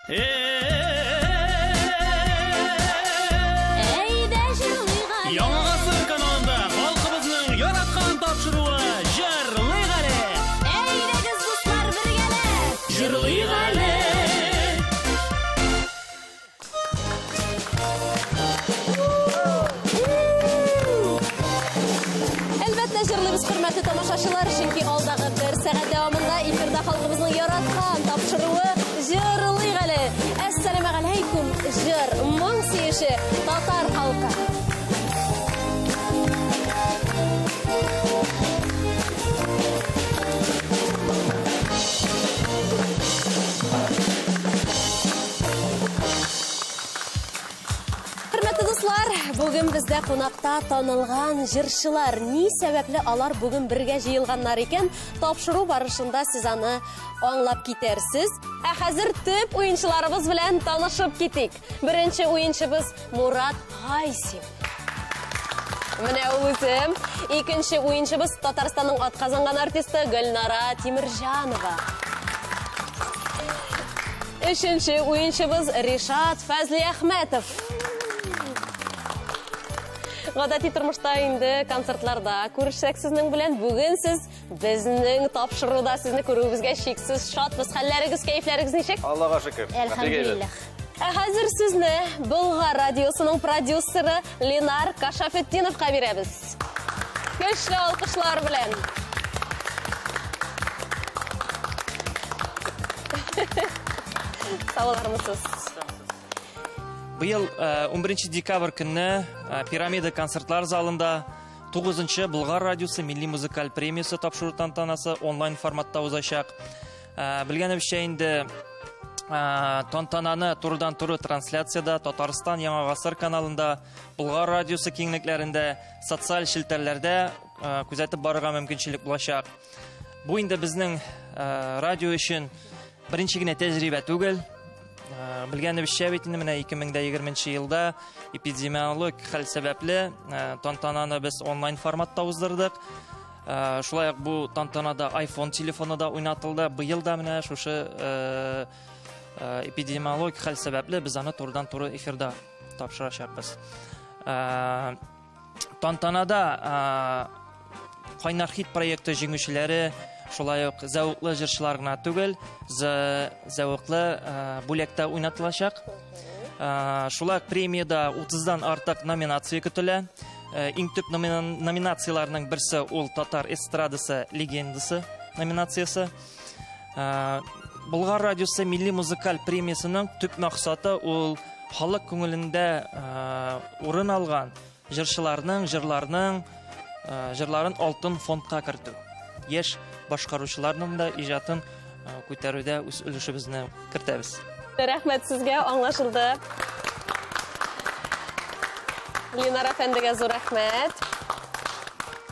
Eyde jırlıyga Яңа ғасыр каналында халқыбызның яраткан тапшыруы Жырлыйк әле. Әйдәгез дуслар бергәле Жырлыйк әле. Әлбәттә җырлыйбыз, хөрмәтле тамашачылар, чөнки алдагы 1 сәгать дәвамында эфирда халкыбызның яраткан тапшыруы Җырлыйк әле. Әссәламу алейкум, җыр, моң сөеше, татар халкы. Хөрмәтле дуслар, бүген бездә кунакта танылган җырчылар. Ни сәбәпле алар бүген бергә җыелганнар икән? Тапшыру барышында сез аны аңлап китерсез. Ә хәзер төп уенчыларыбыз белән танышып китик. Беренче уенчыбыз Мурат Гайсин. Менә ул үзем. Икенче уенчыбыз Татарстанның атказанган артисты Гөлнара Тимирҗанова. Өченче уенчыбыз Ришат Фәзли Әхмәтов. Гадәти тормышта инде концертларда күрешсәк сезнең белән, бүген сез безнең тапшыруда сезне күрүебезгә шиксез шатбыз. Хәлләрегез, кәефләрегез ничек? Аллага шөкер. Әлхәмдулиллах. Хәзер сезне Болгар радиосының продюсеры Ленар Кашафетдиновка бирәбез. Көчле алкышлар белән. Сау булырсыз. Быел 11 декабрь көнне Пирамида концертлар залында 9-нчы Болгар радиосы милли музыкаль премиясы тапшыру тантанасы онлайн форматта узачак. Белгәнебезчә инде тантананы турыдан-туры трансляцияда Татарстан Яңа ғасыр каналында, Болгар радиосы киңлекләрендә, социаль шелтәрләрдә күзәтеп барырга мөмкинчелек булачак. Бу инде безнең радио өчен беренче генә тәҗрибә түгел. Белгәнебезчә бит инде менә 2020 елда эпидемиологик хәл сәбәпле тантананы без онлайн форматта уздырдык. Шулай ук бу тантанада iPhone телефоны да уйнатылды. Быел да менә шушы эпидемиологик хәл сәбәпле без аны турыдан-туры эфирда тапшырачакбыз. Тантанада Кайнар хит проекты җиңүчеләре шулай ук зәвыклы җырчылар гына түгел, зәвыклы бүләктә уйнатылачак. Шулай ук премияда 30-дан артык номинация көтелә. Иң төп номинацияларның берсе ул Татар эстрадасы легендасы номинациясы. Болгар радиосы милли музыкаль премиясының төп максаты ул халык күңелендә урын алган җырчыларның җырларын алтын фондка кертү. Яшь башкаручыларның да иҗатын күтәрүдә үз өлешебезне кертәбез. Рәхмәт сезгә, аңлашылды. Ленар әфәндегә зур рәхмәт.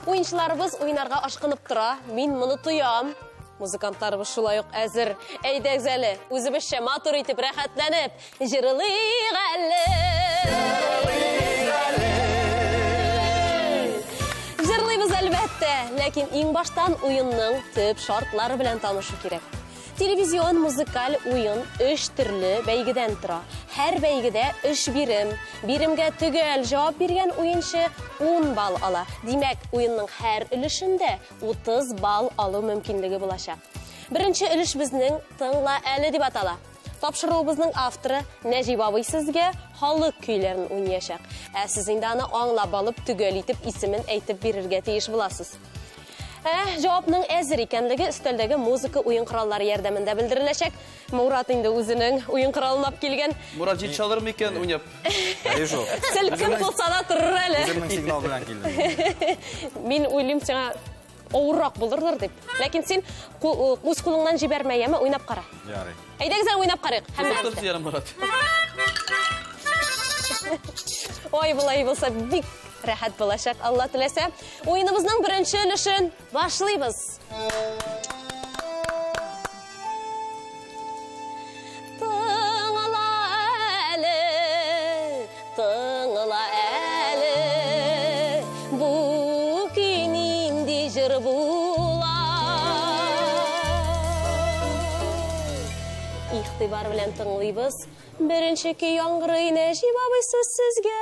Уенчыларыбыз уйнарга ашкынып тора. Мин моны тоям. Музыкантларыбыз шулай ук әзер. Әйдәгез әле, үзебезчә матур итеп рәхәтләнеп, җырлыйк әле. Җырлыйбыз әлбәттә, ләкин иң баштан уенның төп шартлары белән танышу кирәк. Телевизион музыкаль уен 3 төрле бәйгедән тора. Һәр бәйгедә 3 бирем. Биремгә төгәл җавап биргән уенчы 10 балл ала. Димәк, уенның һәр өлешендә 30 балл алу мөмкинлеге булачак. Беренче өлеш безнең Тыңла әле дип атала. Тапшыруыбызның авторы Нәҗип абый сезгә халык көйләрен уйнаячак. Ә сез инде аны аңлап алып, төгәл итеп исемен әйтеп бирергә тиеш буласыз. Җавапның әзер икәнлеге өстәлдәге музыка уен кораллары ярдәмендә белдереләчәк. Мурат инде үзенең уен коралын алып килгән. Мурат җит чалырмы икән уйнап? Юк. Селкем булса да торыр әле. Үземнең сигнал белән килдем. Мин уйлыйм сиңа авыррак булырлыр дип. Ләкин син үз кулыңнан җибәрмәйме, уйнап кара. Ярый. Әйдәгез уйнап карыйк. Һәммәсе ярым Мурат. Ой, булай булса бик рәхәт булачак, Алла теләсә. Уеныбызның беренче өлешен башлыйбыз. Тыңла әле, бу көн инде җыр була. игътибар белән тыңлыйбыз. Беренче көй яңгырый Нәҗип абый сүз сезгә.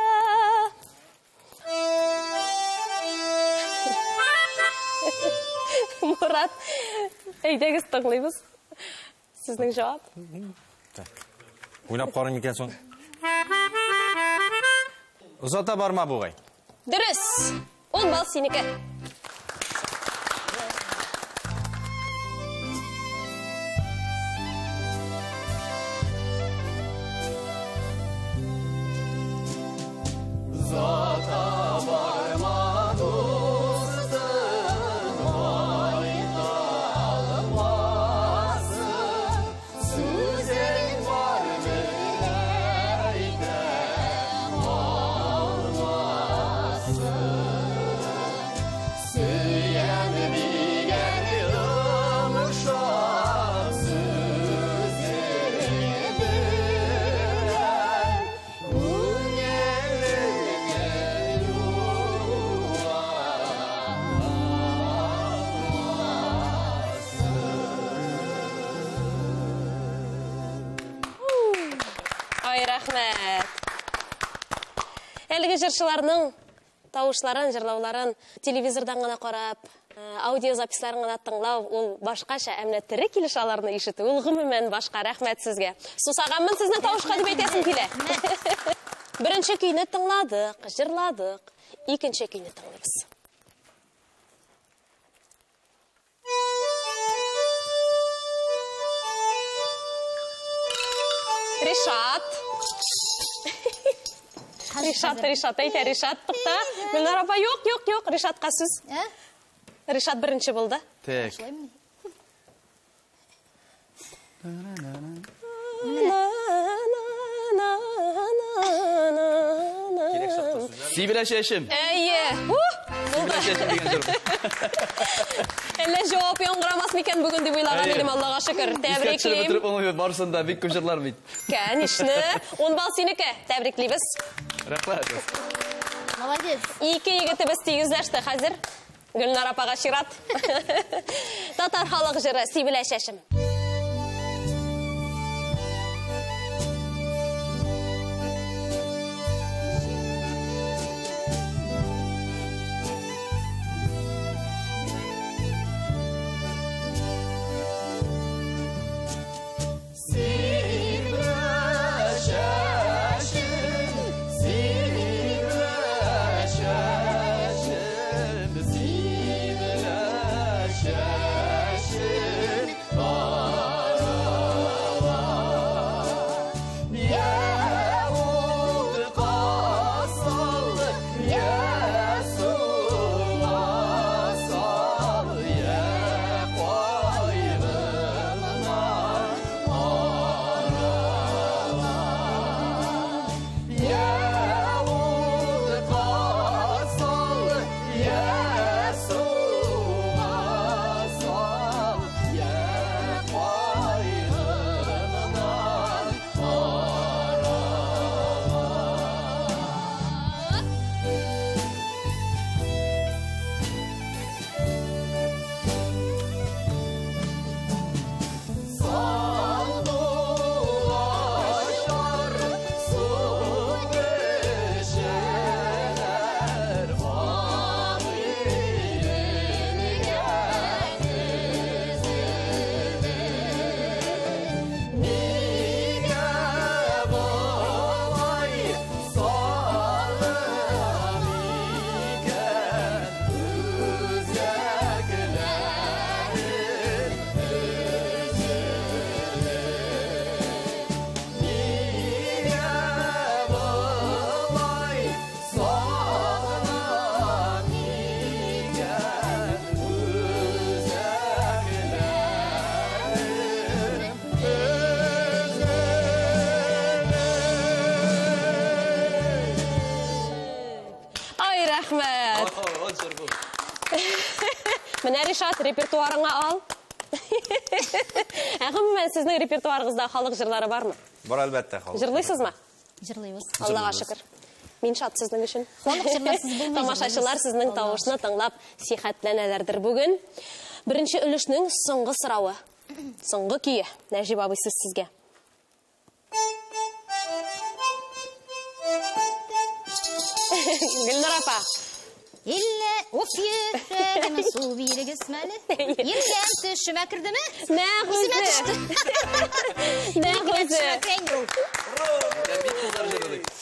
Мурат, әйдәгез тыңлыйбыз. Сезнең җавап? Уйнап карыйм икән соң. Озата барма бугай. Дөрес. 10 балл синеке. Ай, рәхмәт. Әлеге җырчыларның тавышларын, җырлауларын телевизордан гына карап, аудиозаписларын гына тыңлау, ул башкача, әмма тере килеш аларны ишетү, ул гомумән башка. Рәхмәт сезгә. Сусаганмын сезне тавышка дип әйтәсем килә. Беренче көйне тыңладык, җырладык. Икенче көйне тыңлыйбыз. Ришат. Ришат, әйтә, Ришат, тукта. Гөлнар апа, юк, Ришатка сүз. Ришат беренче булды. Так. Сибелә чәчем. Әйе. Сибелә чәчем дигән җыр. Әллә җавап яңгырамас микән бүген дип уйлаган идем, Аллага шөкер. Тәбриклим. Бетереп аны барсында бик күп җырлар бит. Кәнишне. 10 балл синеке. Тәбриклибез. Рәхмәт. Молодец. Ике егетебез тигезләште хәзер. Гөлнар апага чират. Татар халык җыры Сибелә чәчем. Менә Ришат, репертуарыңа ал. Гомумән сезнең репертуарыгызда халык җырлары бармы? Бар әлбәттә халык. Җырлыйсызмы? Җырлыйбыз. Аллага шөкер. Мин шат сезнең өчен. Халык җырласыз булмый. Тамашачылар сезнең тавышны тыңлап сихәтләнәләрдер бүген. Беренче өлешнең соңгы сорауы. Соңгы көе. Нәҗип абый сүз сезгә. Gülnar apa. İlle of yüreğime su biri gitmeli. Yengen düşüme kirdi mi? Ne İsime kızı? düştü. Ne kızı? Düşüme kenguru.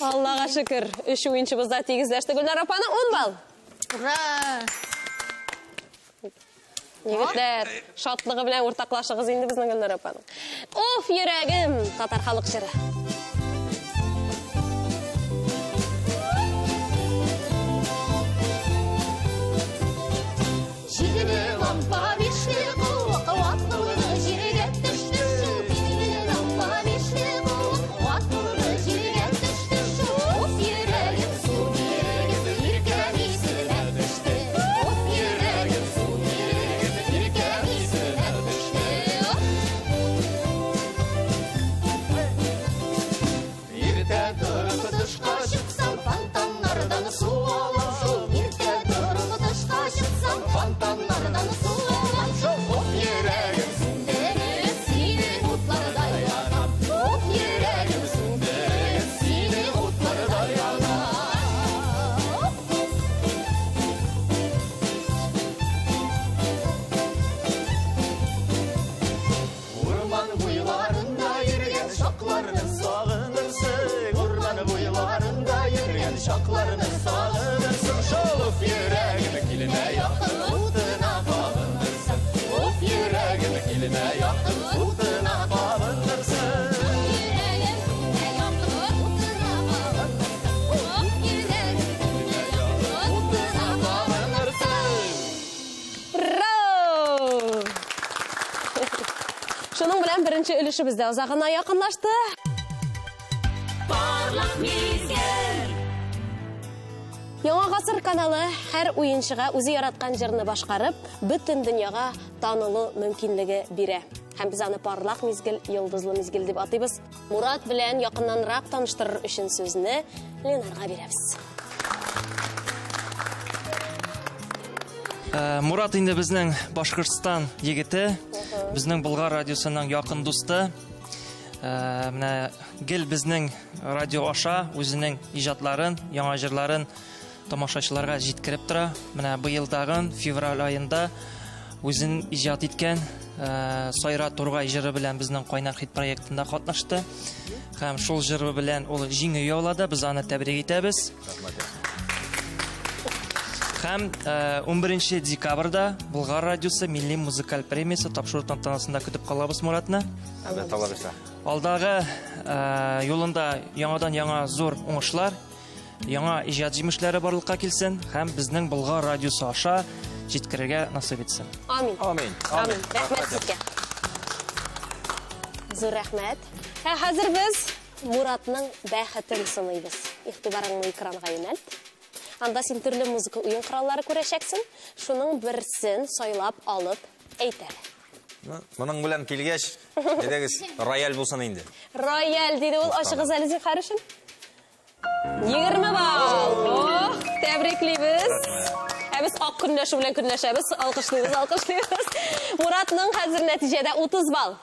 Allah'a şükür. 3 oyunçumuz da tegizleşti. Gülnar apana 10 bal. Ura. Yigitler, şatlığı bilen ortaklaşığız indi bizning Gülnar apaning. Of yüreğim, Tatar xalq jiri. Şiiri lampa beşli bu, kavatlılığı jirge düştü şu. Şiiri lampa beşli bu, kavatlılığı jirge düştü şu. Of yüreğim su bir kemisine düştü. Of yüreğim su bir kemisine düştü. Irte durup dışka çıksam fontanlardan su alam şu. Irte durup dışka çıksam fontanlardan su alam şu. Of yüreğim sündürür seni mutlarda yanar. Of yüreğim sündürür seni mutlarda yanar. Orman boylarında yürüyen şaklarını sağınırsın. Orman boylarında yürüyen şaklarını sağınırsın. Of yüreğim kilime yakın utuna bağlanırsın. Of yüreğim kilime yakın utuna bağlanırsın. Yüreğim kilime yakın utuna bağlanırsın. Of yüreğim kilime yakın utuna bağlanırsın. Bravo! Şunun bilen birinci ülüşümüzde uzağına yakınlaştı. Яңа ғасыр каналы һәр уенчыга үзе яраткан җырны башкарып, бөтен дөньяга танылу мөмкинлеге бирә. Һәм без аны парлак мизгел, йолдызлы мизгел дип атыйбыз. Мурат белән якыннанрак таныштырыр өчен сүзне Ленарга бирәбез. Мурат инде безнең Башкортстан егете, безнең Болгар радиосының якын дусты. Менә гел безнең радио аша үзенең иҗатларын, яңа җырларын тамашачыларга җиткереп тора. Менә быел тагын февраль аенда үзен иҗат иткән Сайра Тургай җыры белән безнең Кайнар хит проектында катнашты. Һәм шул җыры белән ул җиңү яулады. Без аны тәбрик итәбез. Һәм 11 декабрьдә Болгар радиосы милли музыкаль премиясе тапшыру тантанасында көтеп калабыз Муратны. Әлбәттә, алабызда. Алдагы юлында яңадан яңа зур уңышлар, яңа иҗат җимешләре барлыкка килсен һәм безнең Болгар радиосы аша җиткерергә насыйп итсен. Амин. Амин. Амин. Рәхмәт сезгә. Зур рәхмәт. Хәзер без Муратның бәхетен сынайбыз. Игътибарыңны экранга юнәлт. Анда син төрле музыка уен кораллары күрәчәксең. Шуның берсен сайлап алып әйтәр. Моның белән килгәч, дидегез, рояль булсын инде. Рояль диде ул ашыгыз әле Зинхар өчен. 20 бал. Ох, тәбриклибез. Без ак көнләшү белән көнләшәбез. Алкышлыйбыз, алкышлыйбыз. Муратның хәзер нәтиҗәдә 30 бал.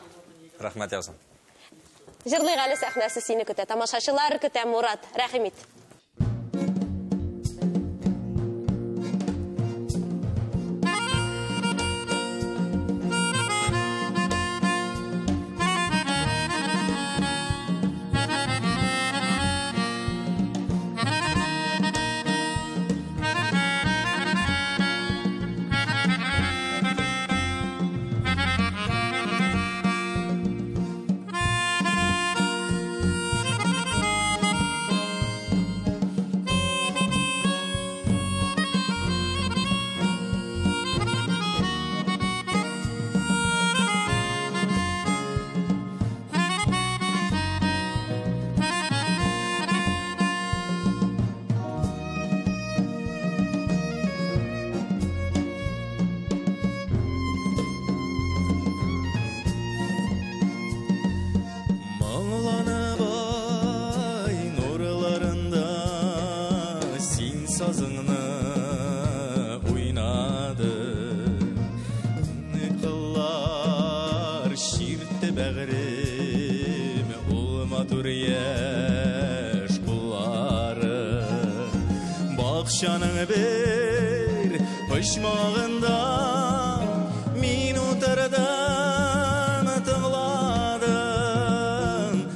Рәхмәт язсын. Җырлый әле сәхнәсе сине көтә. Тамашачылар көтә, Мурат. Рәхим ит. Şanın bir pışmağında min utardan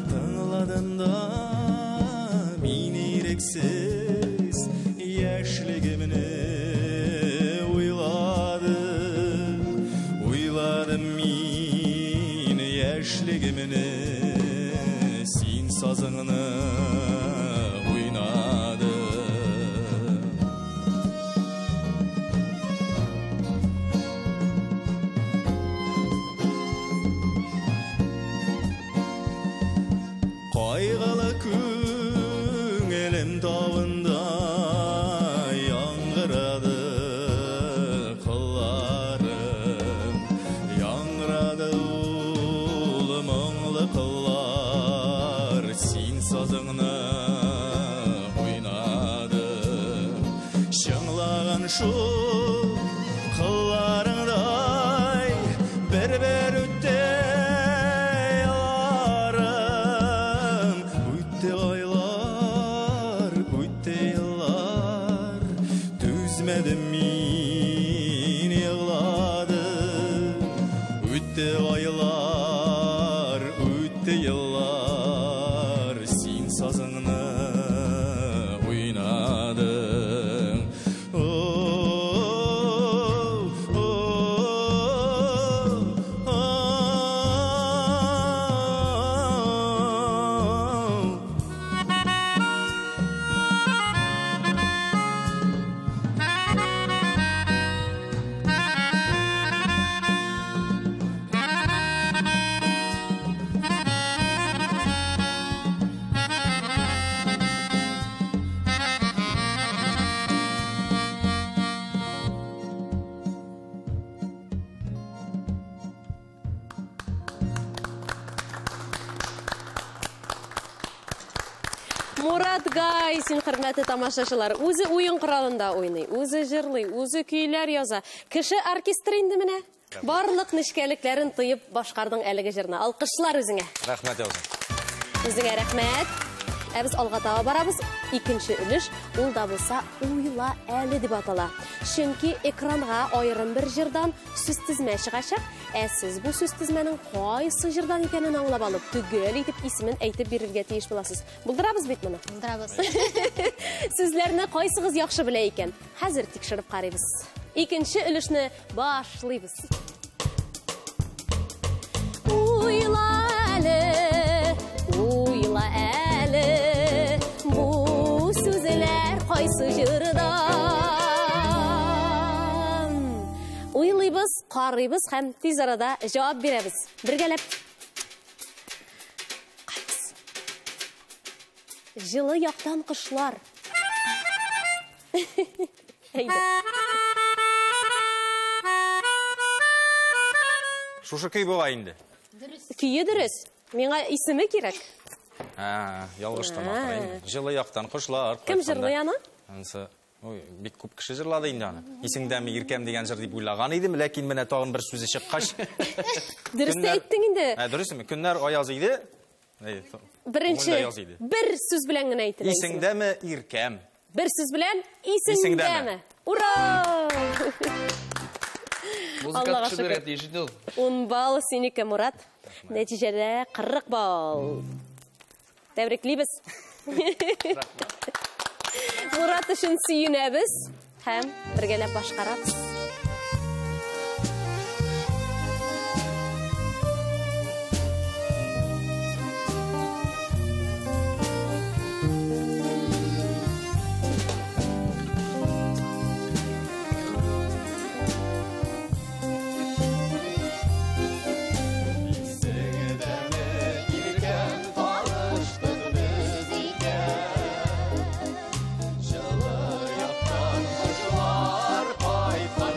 tığladım da min ireksiz yaşligimni uyladım min yaşligimni sin sazını Qayğalı köngülüm dağında yangıradı kıllarım Yangıradı ulumağlı kıllar Sin sazını oynadı Şınlağın şu kıllarınday berber ötte Düzmedim min yığladım Ötte aylar, ötte yıllar Sin sazını oynadım Мурат Гай, син хөрмәтле тамашачылар, үзе уен коралында уйный, үзе җырлый, үзе көйләр яза. Кеше оркестр инде менә. Барлык нишкәлекләрен тыйып башкардың әлеге җырны. Алкышлар үзеңә. Рәхмәт язым. Үзеңә рәхмәт. Без алга таба барабыз. Икенче өлеш ул да булса уйла әле дип атала. Чөнки экранга аерым бер җырдан сүз тизмә чыгачак. Сез бу сүз тизмәнең кайсы җырдан икәнен аңлап алып, төгәл итеп исемен әйтеп бирергә тиеш буласыз. Булдырабыз бит моны. Булдырабыз. Сүзләрне кайсыгыз яхшы белә икән? Хәзер тикшереп карыйбыз. Икенче өлешне башлыйбыз. Уйла әле, бу сүзләр кайсы җырдан? Уйлыйбыз, карыйбыз һәм тиз арада җавап бирәбез. Бергәләп. Жылы яктан кышлар. Шушы көй була инде. Көйе дөрес. Миңа исеме кирәк. Ялгыштан акырын. Жылы яктан кышлар. Кем җырлый аны? Ансы, бик күп кеше җырлады инде аны. Исеңдәме иркәм дигән җыр дип уйлаган идем, ләкин менә тагын бер сүзе чыккач. Дөрес әйттең инде. Дөресме? Көннәр аяз иде. Беренче бер сүз белән генә әйтелә. Исеңдәме иркәм? Бер сүз белән исеңдәме? Ура! Музыка кешеләре тиеште ул. 10 балл синеке, Мурат. Нәтиҗәдә 40 балл. Тәбриклибез. Мурат өчен сөенәбез һәм бергәләп башкарабыз. Pay pay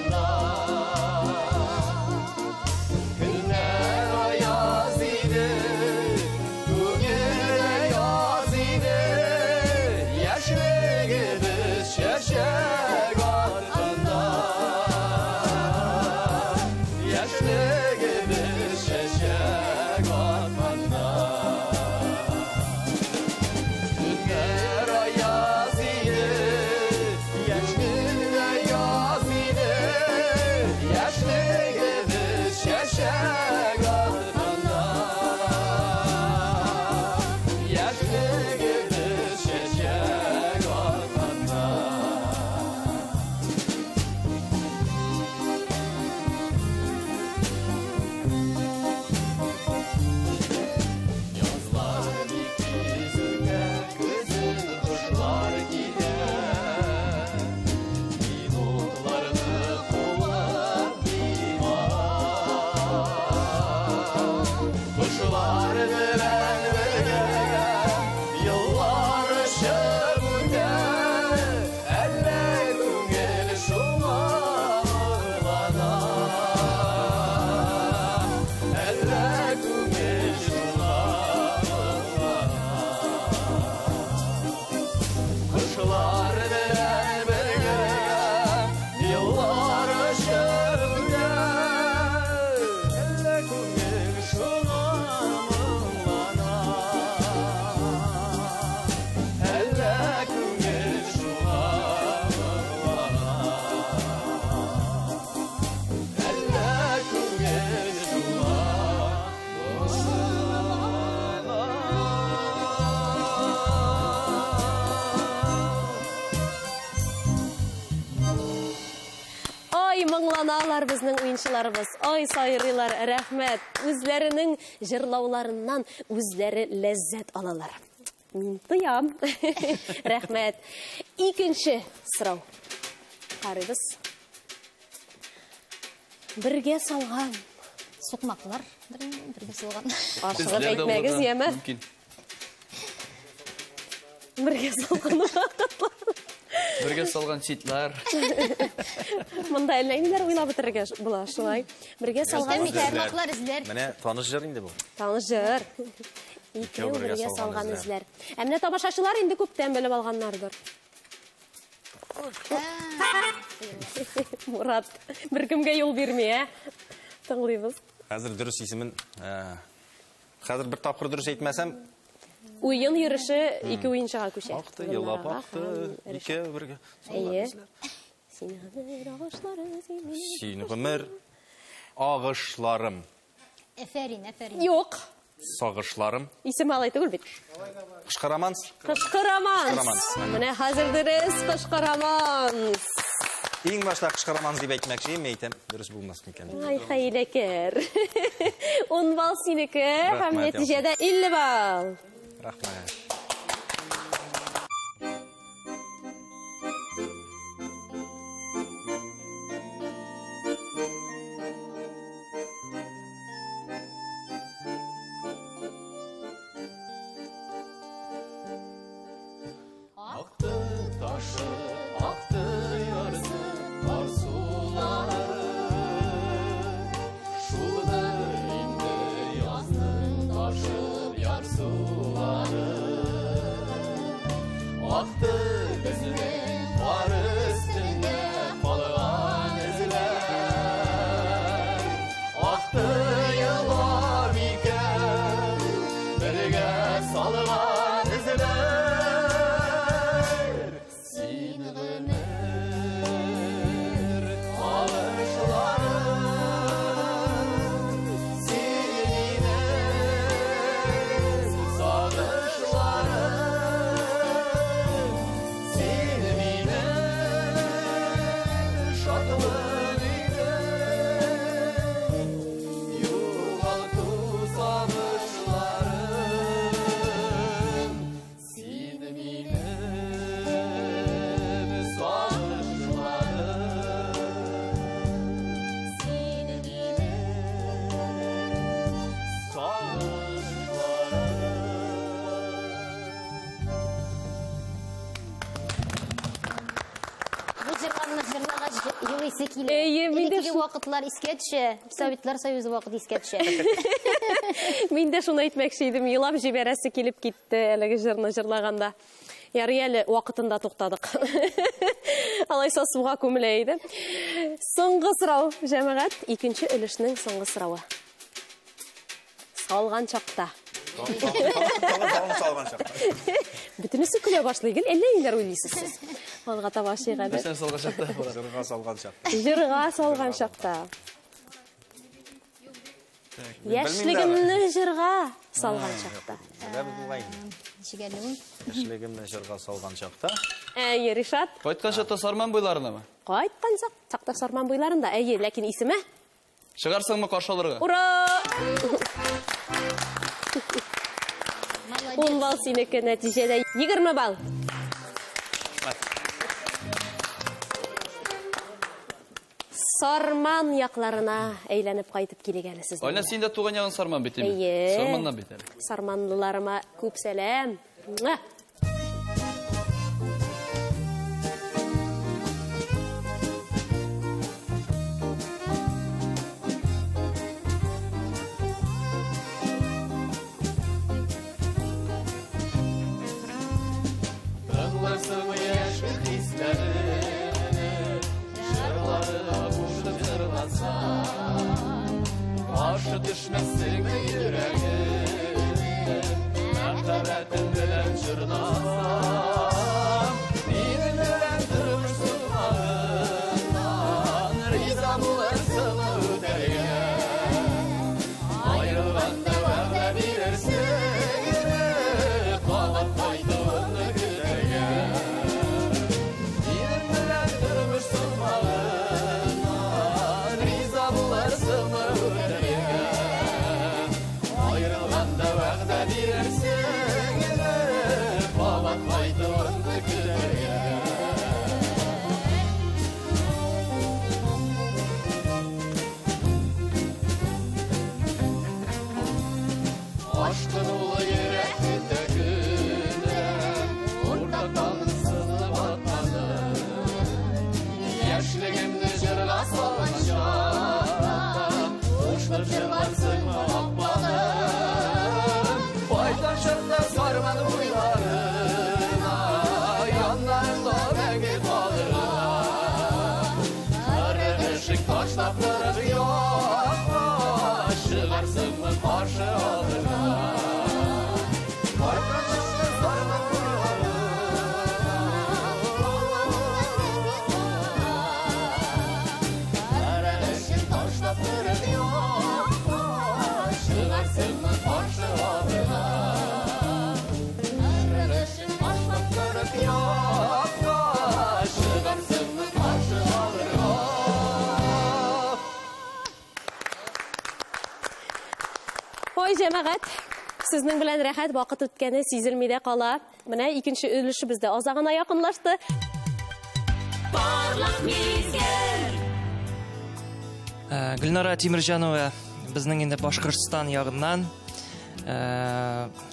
Ярдәмчеләр безнең уенчыларыбыз. Ай, сайрыйлар, рәхмәт. Үзләренең җырлауларыннан үзләре ләззәт алалар. Мин тоям. Рәхмәт. Икенче сорау. Карыйбыз. Бергә салган Сукмаклар бергә салган. Ашыгып әйтмәгез, яме? Бергә салган вакытлар. Бергә салган ситлар. Монда әлләниләр уйлап бетерергә була, шулай. Бергә салган Сукмаклар эзләр. Менә таныш җыр инде бу. таныш җыр. Икәү бергә салган эзләр. Ә менә тамашачылар инде күптән белеп алганнардыр. Мурат, беркемгә юл бирми, Тыңлыйбыз. Хәзер дөрес исемен, хәзер бер тапкыр дөрес әйтмәсәм, Уен йөреше ике уенчыга күчә. акты, елап акты, икәү бергә. Әйе. Син гомер агышлары син. Син гомер агышларым, Афәрин. Юк. сагышларым. Исем алай түгел бит. Кышкыраманс. Кышкыраманс. Менә хәзер дөрес кышкыраманс. Иң башта кышкыраманс дип әйтмәкче, әйтәм, дөрес булмас микән. Ай, хәйләкәр. 10 балл синеке, һәм Рәхмәт, нәтиҗәдә 50 балл. Рәхмәт. Әйе, мин дә Әлеге вакытлар искә төшә. Советлар Союзы вакыты искә төшә. Мин дә шуны әйтмәкче идем, елап җибәрәсе килеп китте әлеге җырны җырлаганда. Ярый әле вакытында туктадык. Алайса суга күмелә иде. Соңгы сорау, җәмәгать, икенче өлешнең соңгы сорауы. Салган чакта. Салган чакта. Бөтенесе көлә башлый гел, әллә ниләр уйлыйсыз сез? Алга таба шигә дә. Сен салган чакта. Җырга салган чакта. Җырга салган чакта. Яшьлегемне җырга салган чакта. Менә булган инде. Шигәлү. Яшьлегемне җырга салган чакта. Әйе, Ришат. Кайткан чакта Сарман буйларынамы? Кайткан чакта Сарман буйларында. Әйе, ләкин исеме? Чыгарсыңмы каршы алырга? Ура! 10 балл синеке, нәтиҗәдә 20 балл. Сарман якларына әйләнеп кайтып килек әле сезнең. Айна син дә туган ягын Сарман бит инде. Әйе. Сарманнан бит әле. Сарманлыларыма күп сәлам. Муа! Karşı düşmesin yüreğim, merhametin bilen çırna Җәмәгать, сезнең белән рәхәт вакыт үткәне сизелми дә кала. Менә икенче өлеше бездә азагына якынлашты. Гөлнара Тимирҗанова безнең инде Башкортстан ягыннан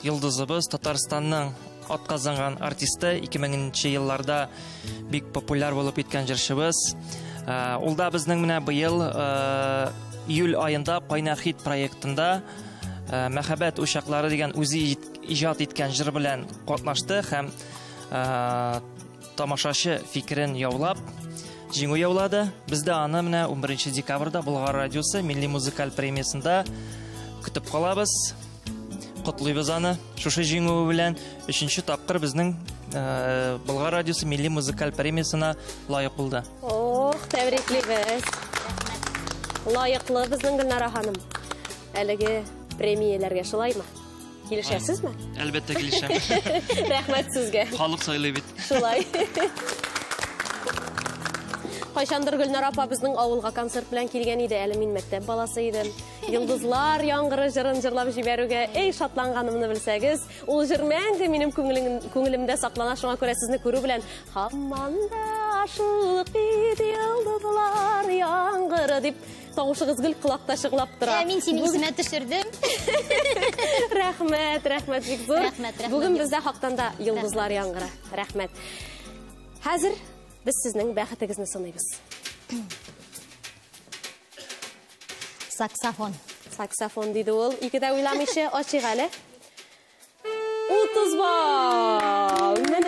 йолдызыбыз, Татарстанның атказанган артисты, 2000 елларда бик популяр булып киткән җырчыбыз. Ул да безнең менә быел июль айында Кайнахит проектында Мәхәббәт ушаклары дигән үзе иҗат иткән җыр белән катнашты һәм тамашачы фикерен яулап җиңү яулады. Бездә аны менә 11 декабрьдә Болгар радиосы милли музыкаль премиясендә көтеп калабыз. Котлыйбыз аны. Шушы җиңү белән 3нче тапкыр безнең Болгар радиосы милли музыкаль премиясына лаек булды. Ох, тәбриклибез. Лаеклы безнең Гөлнара ханым. Әлеге премияләргә шулаймы? Килешәсезме? Әлбәттә килешәм. Рәхмәт сезгә. Халык сайлый бит. Шулай. Кайчандыр Гөлнара апа безнең авылга концерт белән килгән иде, әле мин мәктәп баласы идем. Йолдызлар яңгыры җырын җырлап җибәрүгә эй шатланганымны белсәгез, ул җыр мәңге минем күңелемдә саклана, шуңа күрә сезне күрү белән һаман да ашык бит йолдызлар яңгыры дип тавышыгыз гел колакта чыглап тора. Мин сине исемә төшердем. Рәхмәт, рәхмәт бик зур. Рәхмәт. Бүген бездә хактан да йолдызлар яңгыры. Рәхмәт. Хәзер biz sizning бәхетегезне сынайбыз. Саксофон. Saksafon dedi ol. İkide uylamışı açık hele. 30 bal. Ne?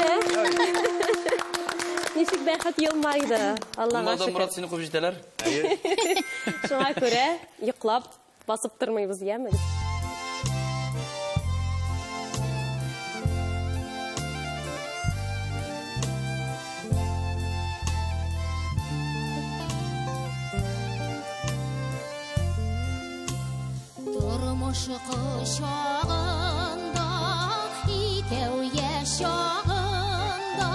Nişik bәхет yılmaydı. Allah'a Bunlardan şükür. Murat seni koyup jeteler. Şuna göre yıklap basıp durmayız yemeyiz. Durmuş kuşağında, ikev yaşağında,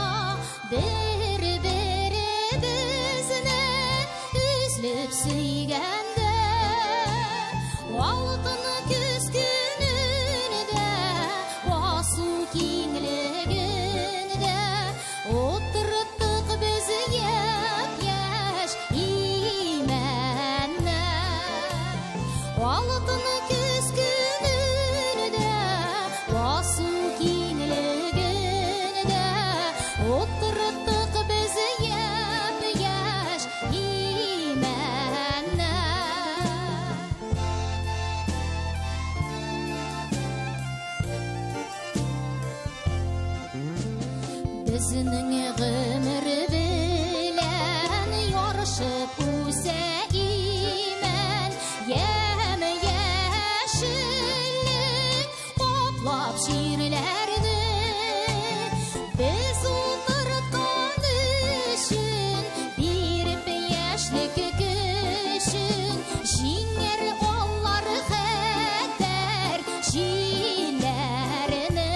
bir-birimizni üzlüp süygende, altın küz gününde, vasu kingliginde, oturttuk biz yap-yaş imenle. Altın küz gününde, vasu kingliginde, oturttuk biz yap-yaş imenle. Bizning g'imir bilan yorishib o'sa iman, yam-yashillik qoplab she'rlarni biz o'tirgan ishim, berib yoshlik kuchim, jinger ollar xatar she'rlarni.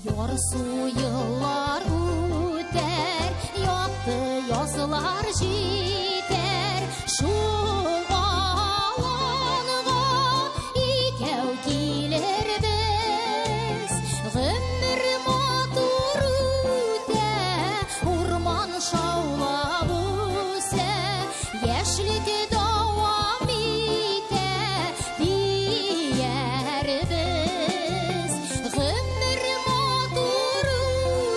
Yorsu yıllar öter, yaktı yazılar jiter, şul alanğa ikev kiler biz. G'imir matur öter, urman şavlab o'sa, yashlik davom etar diyar biz. G'imir matur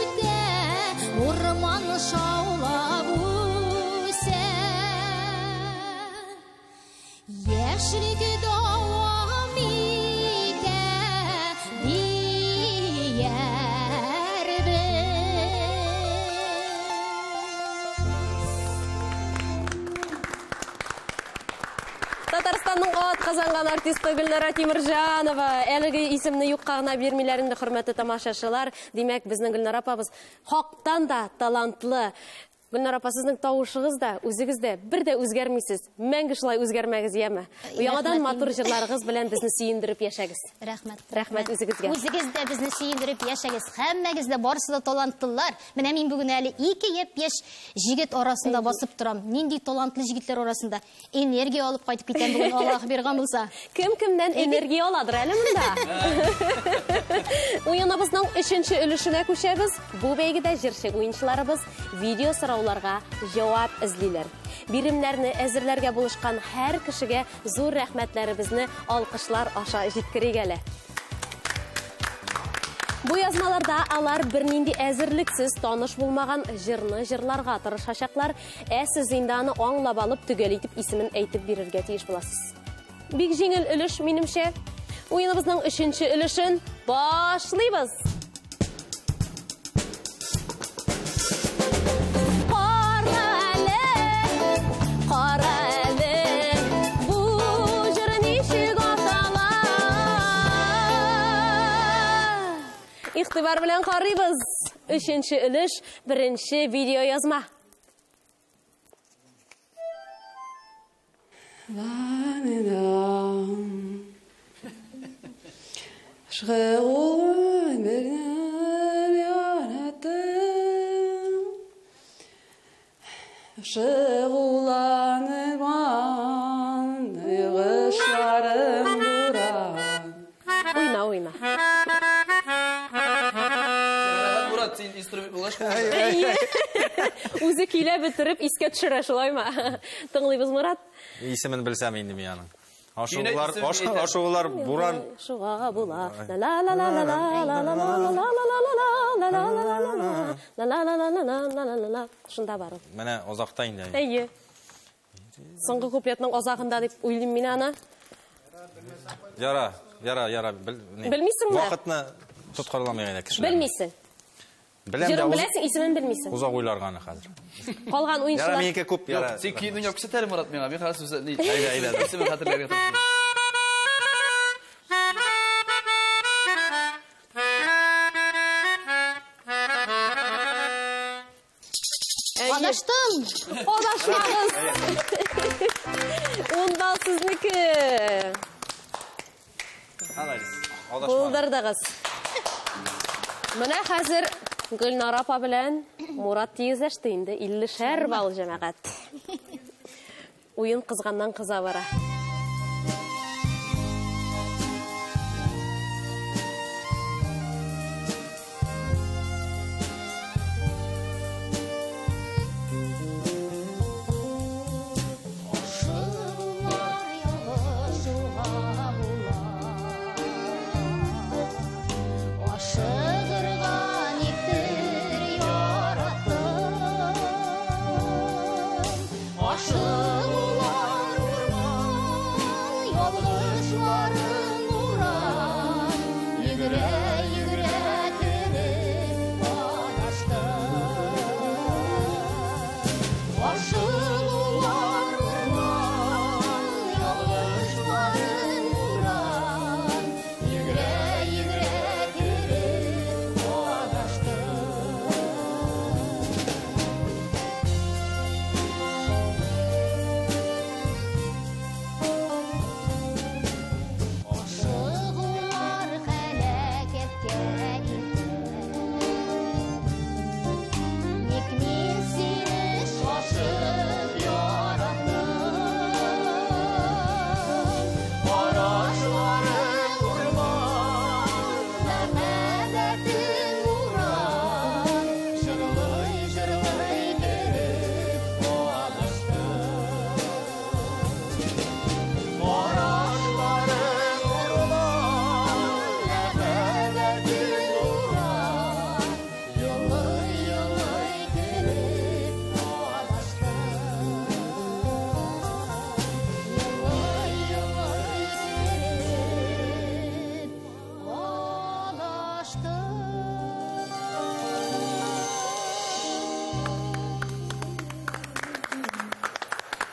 öter, urman şavlab o'sa, yashlik davom etar diyar Татарстанның ат казанган артисты Гөлнара Тимирҗанова. Әлеге исемне юкка гына бирмиләр инде, хөрмәтле тамашачылар. Димәк, безнең Гөлнара апабыз хактан да талантлы. Гүлнар апа, сезнең тавышыгыз да, үзегез дә бер дә үзгәрмисез. Мәңге шулай үзгәрмәгез, яме? Яңадан матур җырларыгыз белән безне сөендереп яшәгез. Рәхмәт. Рәхмәт үзегезгә. Үзегез дә безне сөендереп яшәгез. Һәммәгез дә барысы да талантлылар. Менә мин бүген әле 2 япь-яшь җигет арасында басып торам. Нинди талантлы җигетләр арасында энергия алып кайтып китәм бүген, Аллаһ биргән булса. Кем кемдән энергия аладыр әле монда? Уеныбызның 3нче өлешенә күчәбез. Бу бәйгедә җырчы уенчыларыбыз видео сорауларга җавап эзлиләр. Биремнәрне әзерләргә булышкан һәр кешегә зур рәхмәтләребезне алкышлар аша җиткерик әле. Бу язмаларда алар бернинди әзерлексез таныш булмаган җырны җырларга тырышачаклар, сез инде аны аңлап алып төгәл итеп исемен әйтеп бирергә тиеш буласыз. Бик җиңел өлеш минемчә. Уеныбызның 3нче өлешен башлыйбыз. İxtibар белән карыйбыз. 3нче өлеш, 1нче видео язма. Уйна, уйна. Мурат, син инструмент булашка. Үзе килә бетереп искә төшерә шулаймы? Тыңлыйбыз, Мурат. Исемен белсәм инде мин аның. Ашугылар буран. Шуга була. La la la la la la la la la la la la la la. Шунда бар. Менә озакта инде. Әйе. Соңгы куплетның озагында дип уйлыйм мин аны. Яра. Белмисеңме? Вакытны тоткарламый кешеләр. Белмисең. Җырын беләсең, исемен белмисең. Узак уйларганы хәзер. Калган Яра, уенчылар. минеке күп, яра. Син киемне яп күрсәтәр Мурат миңа. Мин хәзер сүз ни. Әйдә. Исемен хәтерләргә тырышам. Адаштым. Адашмагыз. Унда сезнеке. Булдырдыгыз. Менә хәзер Гөлнар апа белән Мурат тигезләште инде 50 балл җәмәгать. Уен кызганнан кыза бара.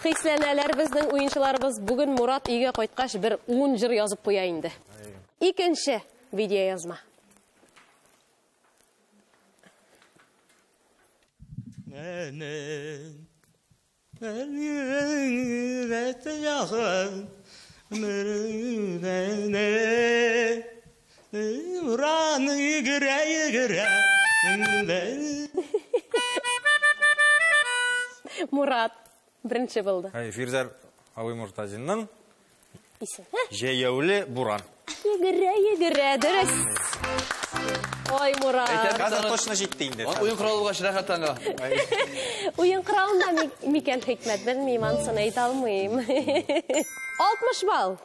Хисләнәләр безнең уенчыларыбыз бүген Мурат өйгә кайткач бер 10 җыр язып куя инде. Икенче видео язма. Мурат birinchi bo'ldi. Фирзар Абый Муртазинның Исем. Жеяуле буран. Егере, дөрес. Ой, Мурат. Қазір точно жетті инде. Oyun kuralı başı rahatanga. Уен құралында мекен хикмет білмеймін, анысын айта алмайым. 60 балл.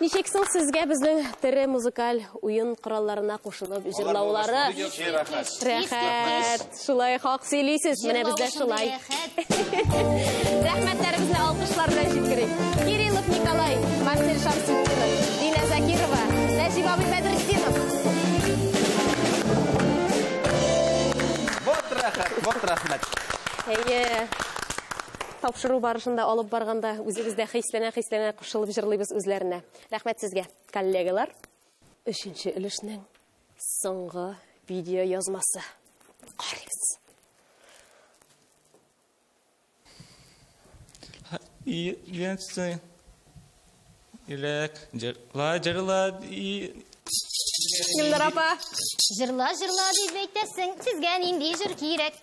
Нишексің sizge bizning tiri muzikal oyun kurallarına qo'shilib jırlaulары. Рәхәт. Шулай хак сөйлейсіз. Менә бездә шулай. Рәхмәтләребезне алкышлар белән җиткерик. Кириллов Николай, Марсель Шамсутдинов, Дина Закирова, Нәҗиб Абый Бәдретдинов. Вот рәхмәт. Тапшыру барышында алып барганда үзебездә хисләнә кушылып җырлыйбыз үзләренә. Рәхмәт сезгә, коллегалар. 3нче өлешнең соңгы видео язмасы. Карыйбыз. Гөлнар апа. Жырла дип әйтәсең, сезгә нинди җыр кирәк?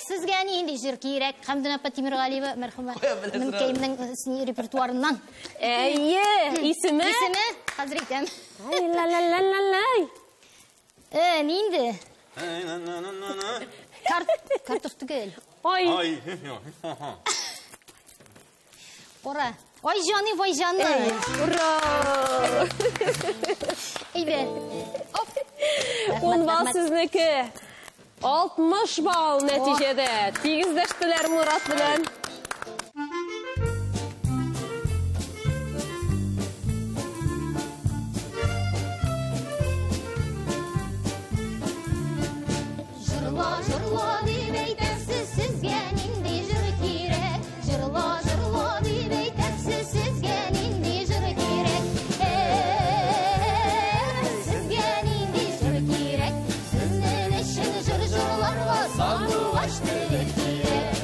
Сезгә нинди җыр кирәк? Хәмдүн апа Тимиргалиева мәрхүмә. Минем репертуарыннан. Исеме? Хәзер әйтәм. Нинди? Картоф түгел. Ой. Ора. Ой җаны, вай җаны. Ура! Әйбәт. 10 балл сезнеке. 60 балл нәтиҗәдә. Тигездәштеләр Мурат белән. Жырла дип әйтәсез, сезгә нинди җыр кирәк? Жырла дип әйтәсез, сезгә нинди җыр кирәк? Сезгә нинди җыр кирәк? Сезнең өчен җырларга сандугач теле кирәк.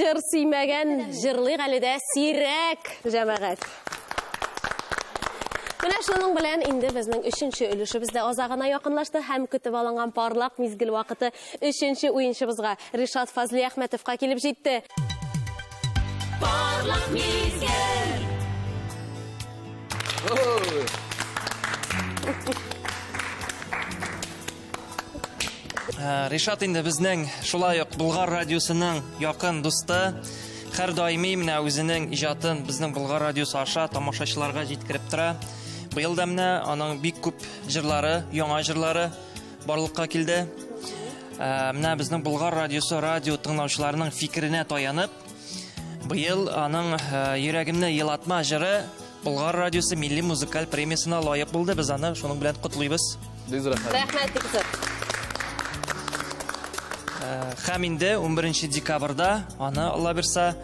Жыр сүймәгән җырлыйк әле дә сирәк, җәмәгать. Менә шуның белән инде безнең 3нче өлешебез дә азагына якынлашты һәм көтеп алынган парлак мизгел вакыты 3нче уенчыбызга Ришат Фазли Әхмәтовка килеп җитте. Парлак мизгел. Ришат инде безнең шулай ук Болгар радиосының якын дусты. Һәр даими менә үзенең иҗатын безнең Болгар радиосы аша тамашачыларга җиткереп тора. Быел да менә аның бик күп җырлары, яңа җырлары барлыкка килде. Менә безнең Болгар радиосы радио тыңлаучыларының фикеренә таянып, быел аның йөрәгемне елатма җыры Болгар радиосы милли музыкаль премиясына лаек булды. Без аны шуның белән котлыйбыз. Рәхмәт дигез. Һәм инде 11 декабрьдә аны Алла бирсә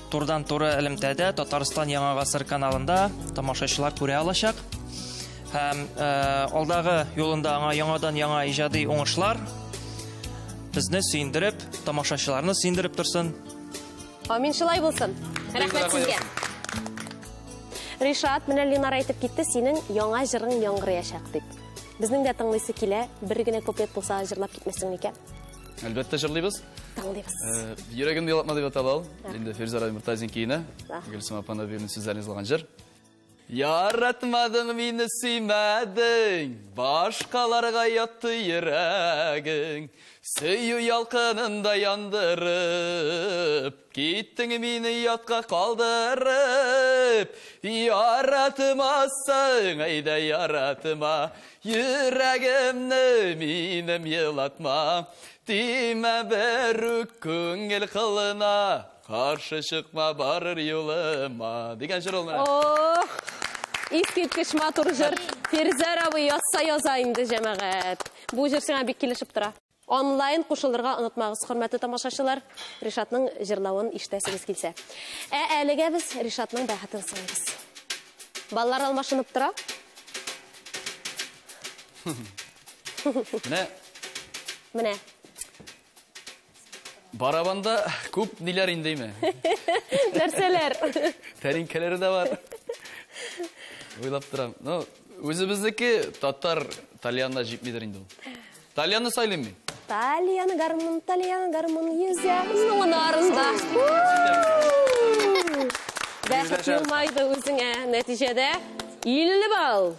турдан-туры элемтәдә Татарстан Яңа гасыр каналында тамашачылар күрә алачак. Һәм алдагы юлында аңа яңадан яңа иҗади уңышлар безне сөендереп, тамашачыларны сөендереп торсын. Амин, шулай булсын. Рәхмәт сезгә. Ришат, менә Ленар әйтеп китте, синең яңа җырың яңгырыячак дип. Безнең дә тыңлыйсы килә, бер генә куплет булса җырлап китмәсең микән? Әлбәттә җырлыйбыз. Тыңлыйбыз. Йөрәгемне елатма дип аталал. Инде Фирзара Муртазин киенә. Гөлсем апаны бирне сүзләрен язылган җыр. Яратмадың мине сөймәдең, башкаларга ятты йөрәгең. Сөю ялкынында яндырып, киттең мине ятка калдырып. Яратмасаң, әйдә яратма, йөрәгемне минем елатма. Тимә бер күңел кылына, каршы чыкма барыр юлыма. Дигән җыр ул менә. Ох! Искиткеч матур җыр. Фирзара абый язса инде җәмәгать. Бу җыр сиңа бик килешеп тора. Онлайн кушылырга онытмагыз, хөрмәтле тамашачылар. Ришатның җырлавын ишетәсегез килсә. Әлегә без Ришатның бәхетен сыйлыйбыз. Баллар алмашынып тора. Менә. Барабанда күп ниләр индейме? Нәрсәләр? Тәринкәләре дә бар. Уйлап торам. Үзебезнеке татар Тальянда җипмидер инде ул. Тальянны сайлыйм мин. Тальян гармун йөзәң нарында. Бәхет елмайды үзеңә. Нәтиҗәдә 50 балл.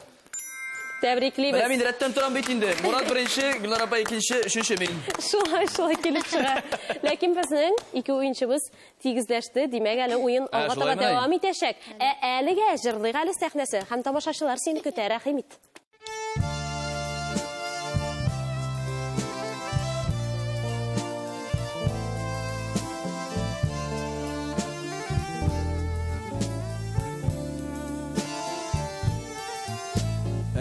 Тәбриклибез. Менә мин рәттән торам бит инде. Мурат беренче, Гөлнар апа икенче, өченче мин. Шулай килеп чыга. Ләкин безнең ике уенчыбыз тигезләште. Димәк, әле уен алга таба дәвам итәчәк. Әлегә җырлыйк әле сәхнәсе һәм тамашачылар сине көтә. Рәхимит.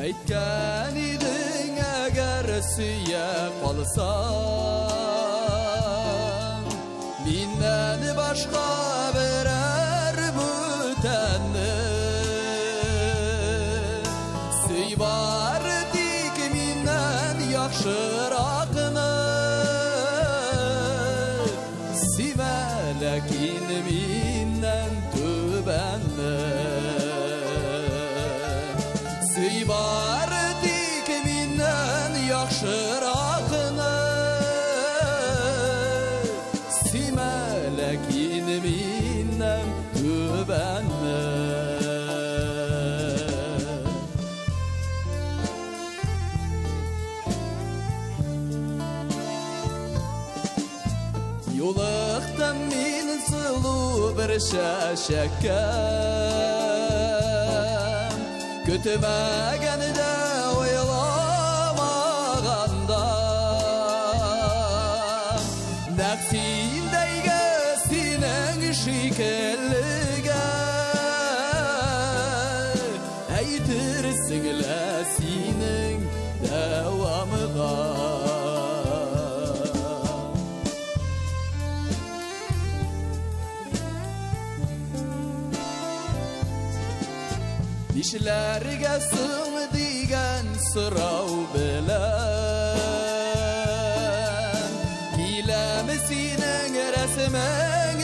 Әйткән идең әгәр сөйә калсаң, миннән башка берәр бүтәнне сөй бар тик миннән яхшыракны сөймә ләкин миннән түбәнне сөй бар тик миннән яхшыракны сөймә ләкин миннән түбәнне юлыктым мин сылу бер чәчәккә көтмәгәндә уйламаганда нәкъ синдәйгә синең шикеллегә әйтерсең лә синең дәвамыга Нишләргә соң дигән сорау белән киләме синең рәсемең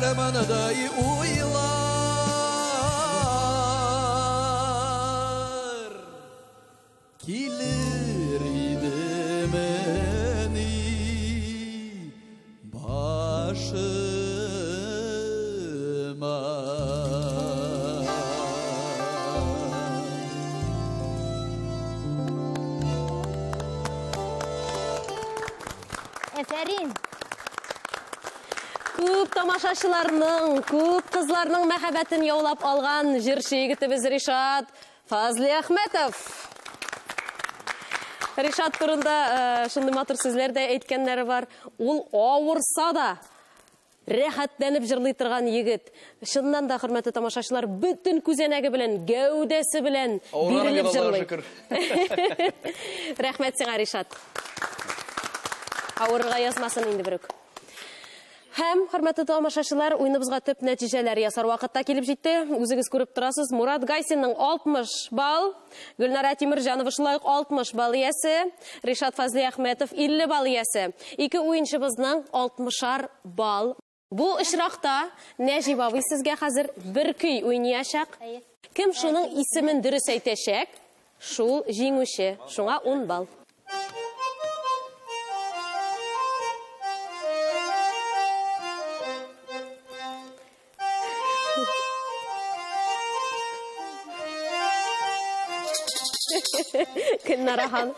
armanaday uylar kilir idimeni başıma. Eferin. Көп тамашашыларның, көп қызларның мәхәббәтен яулап алған жыршы егітіміз Ришат Фазли Ахметов. Ришат турында шынды матур сүзләрдә әйткәннәре бар. Ул авырса да рәхәтләнеп җырлый торган егет. Шыннан да, хөрмәтле тамашачылар, бүтән күзәнәге белән, гәүдәсе белән бирелеп җырлый. Рәхмәт сиңа, Ришат. Авырга язмасын инде берүк. Һәм, хөрмәтле тамашачылар, уйныбызга төп нәтиҗәләр ясар вакытта килеп җитте. Үзегез күреп торасыз, Мурат Гайсинның 60 балл, Гөлнара Тимирҗанова шулай ук 60 балл иясе, Ришат Фазли Ахметов 50 балл иясе. Ике уенчыбызның 60-ар балл. Бу очракта Нәҗип абый сезгә хәзер бер көй уйнаячак. Кем шуның исемен дөрес әйтәчәк, шул җиңүче. Шуңа 10 балл. Гөлнара ханым.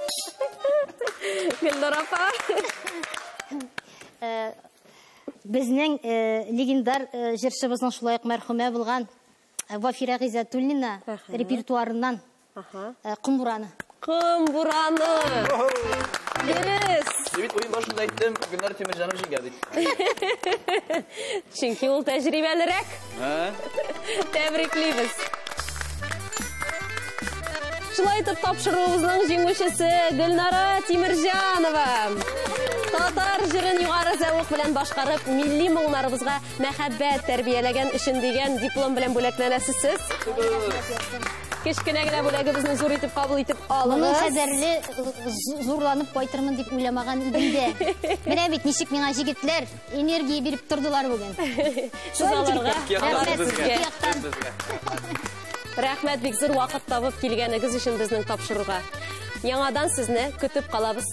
Гөлнара апа. Безнең легендар җырчыбызның шулай ук мәрхүмә булган Вафира Гыйззәтуллина репертуарыннан Кымбураны. Кымбураны. Дөрес. Бит уен башында әйттем, Гөлнара Тимирҗанова җиңгән дип. Чөнки ул тәҗрибәлерәк. Тәбриклибез. Шулай итеп тапшыруыбызның җиңүчесе Гөлнара Тимирҗанова. Татар җырын югары зәвык белән башкарып, милли моңнарыбызга мәхәббәт тәрбияләгән өчен дигән диплом белән бүләкләнәсез сез. Кечкенә генә бүләгебезне зур итеп кабул итеп алыгыз. Моның хәзерле зурланып кайтырмын дип уйламаган идем дә. Менә бит ничек миңа җегетләр энергия биреп тордылар бүген. Рәхмәт, бик зур вакыт табып килгәнегез өчен безнең тапшыруга. Яңадан сезне көтеп калабыз.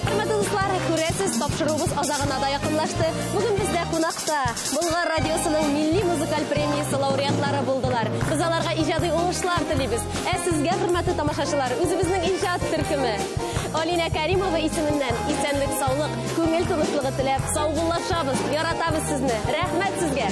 Хөрмәтле дуслар, күрәсез, тапшыруыбыз азагына да якынлашты. Бүген бездә кунакта Болгар радиосының милли музыкаль премиясе лауреатлары булдылар. Без аларга иҗади уңышлар телибез. Ә сезгә, хөрмәтле тамашачылар, үзебезнең иҗат төркеме Алина Кәримова исеменнән исәнлек, саулык, күңел тынычлыгы теләп, саулашабыз, яратабыз сезне. Рәхмәт сезгә.